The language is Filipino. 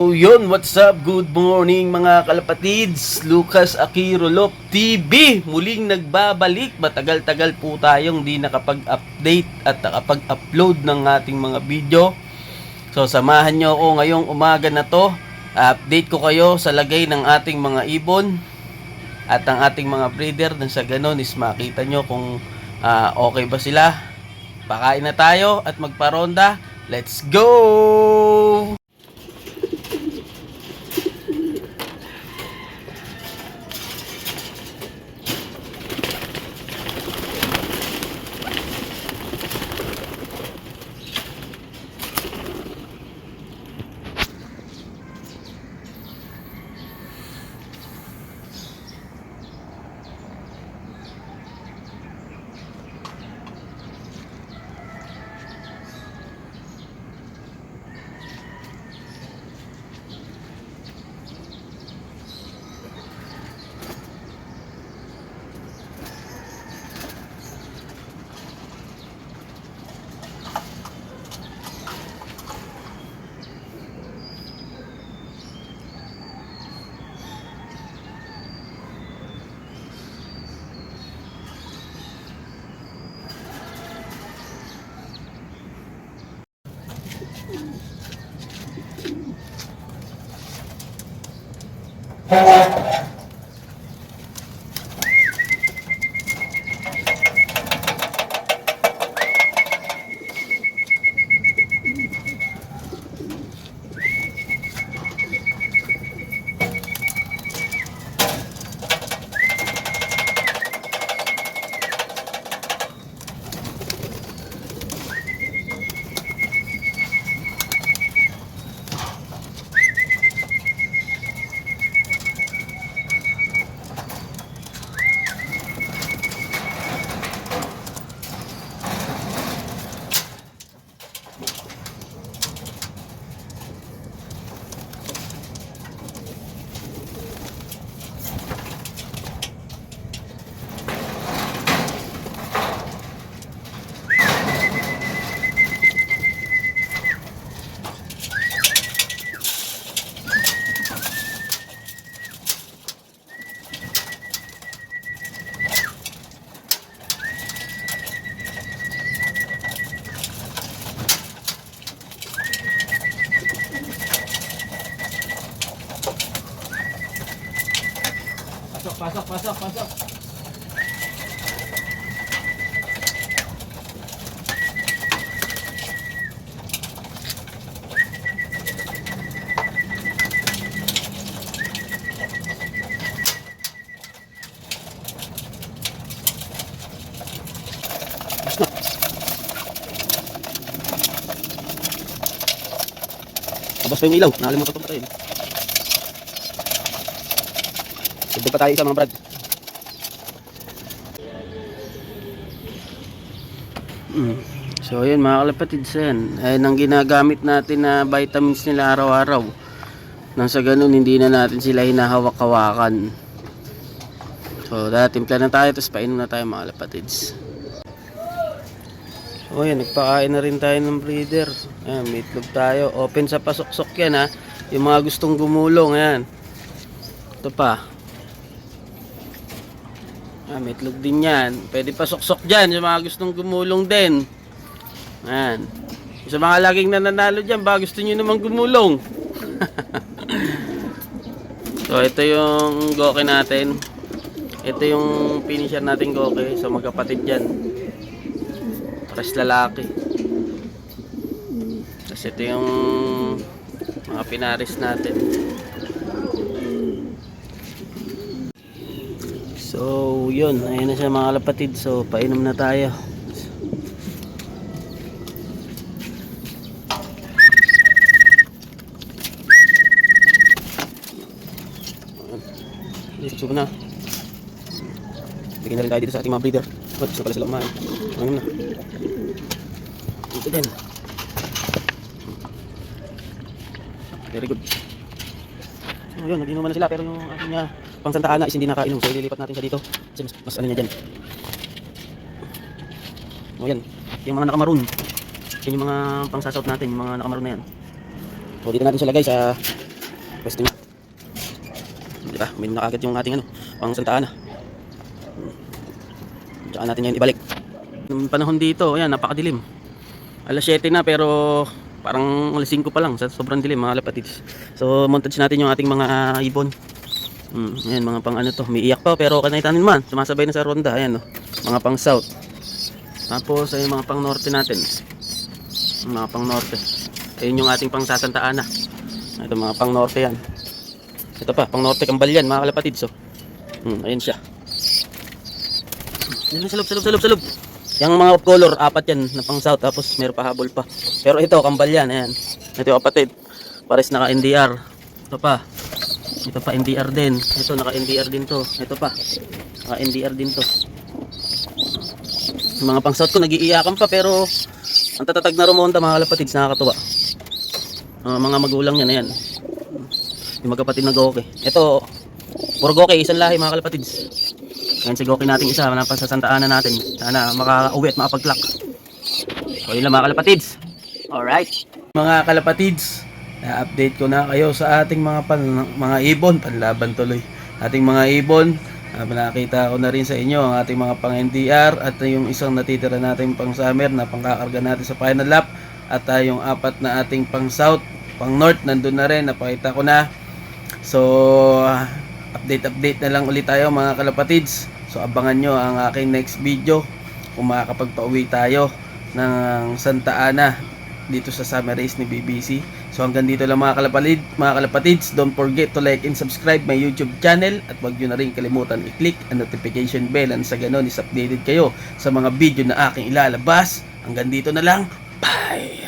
So yun, what's up? Good morning mga kalapatids. Lucas Aquirolop TV muling nagbabalik. Matagal-tagal po tayong di nakapag-update at nakapag-upload ng ating mga video. So samahan nyo ako ngayong umaga na to. Update ko kayo sa lagay ng ating mga ibon at ang ating mga breeder. Nang sa ganon is makita nyo kung okay ba sila. Pakain na tayo at magparonda. Let's go! Pasok. Abas pa yung ilaw, nakalimutan ko patayin. Dagdag pa tayo isa mga brad. So ayun mga kalapatids, ayun ang ginagamit natin na vitamins nila araw-araw. Nang sa ganun hindi na natin sila hinahawak-hawakan. So timpla na tayo, tapos painom na tayo mga kalapatids. So ayun, nagpakain na rin tayo ng breeder. Ayan, may itlog tayo. Open sa pasok-sok yan ha. Yung mga gustong gumulong, ayan. Ito pa. May itlog din yan. Pwede pasok-sok dyan yung mga gustong gumulong din. Ayan. Sa mga laging nananalo dyan, ba gusto nyo naman gumulong? So ito yung goke natin. Ito yung finisher natin goke. So magkapatid dyan. Pares lalaki. Tapos ito yung mga pinaris natin. So yun, ayun na siya mga kalapatid. So painom na tayo. Subo na. Bigyan na rin tayo dito sa ating mga breeder. Gusto pala sila kumain. Ayun na. Dito din. Very good. So yun, nag-inuman na sila. Pero yung ating pang Santa Ana is hindi nakainom. So ililipat natin siya dito. Kasi mas ano niya dyan. O yan. Yung mga nakamaroon. Yan yung mga pang sashout natin. Yung mga nakamaroon na yan. So dito natin siya lagay sa Pwesto niya. Diba? May nakagad yung ating ano, pang Santa Ana. Tsaka natin yan ibalik. Yung panahon dito, ayan, napakadilim. Alas 7 na pero parang alas 5 pa lang. Sobrang dilim mga kalapatids. So montage natin yung ating mga ibon. Ayan, mga pang ano to. May iyak pa pero kanaitanin man. Sumasabay na sa ronda. Ayan, no? Mga pang south. Tapos ay mga pang norte natin. Mga pang norte. Ayun yung ating pang Santa Ana. Ito mga pang norte yan. Ito pa, pang norte Kambalyan mga kalapatids. So, ayun siya. Yan sa loob. Yung mga off color, 4 yan na pang south. Tapos meron pa habol pa. Pero ito, Kambalyan. Ayan. Ito yung kapatid. Pares naka NDR. Ito pa. Ito pa NDR din. Ito naka NDR din to. Ito pa. Naka NDR din to. Yung mga pang south ko nagiiyakan pa pero ang tatatag na rumonda mga kalapatids, nakakatuwa. Mga magulang niya na yan. Yung magkapatid na Goki. Ito, puro Goki, isang lahi mga kalapatids. Ngayon si Goki natin isa, napa sa Santa Ana natin. Sana makauwi at makapag-clock. So yun lang mga kalapatids. Alright. Mga kalapatids, na-update ko na kayo sa ating mga ibon. Panlaban tuloy. Ating mga ibon, nakita ko na rin sa inyo ang ating mga pang NDR at yung isang natitira natin pang summer na pangkakarga natin sa final lap. At yung 4 na ating pang south, pang north, nandun na rin, napakita ko na. So, update na lang ulit tayo mga kalapatids. So, abangan nyo ang aking next video kung makakapagpauwi tayo ng Santa Ana dito sa summer race ni BBC. So, hanggang dito lang mga kalapatids. Don't forget to like and subscribe my YouTube channel at huwag nyo na rin kalimutan i-click ang notification bell and sa ganon is updated kayo sa mga video na aking ilalabas. Hanggang dito na lang. Bye!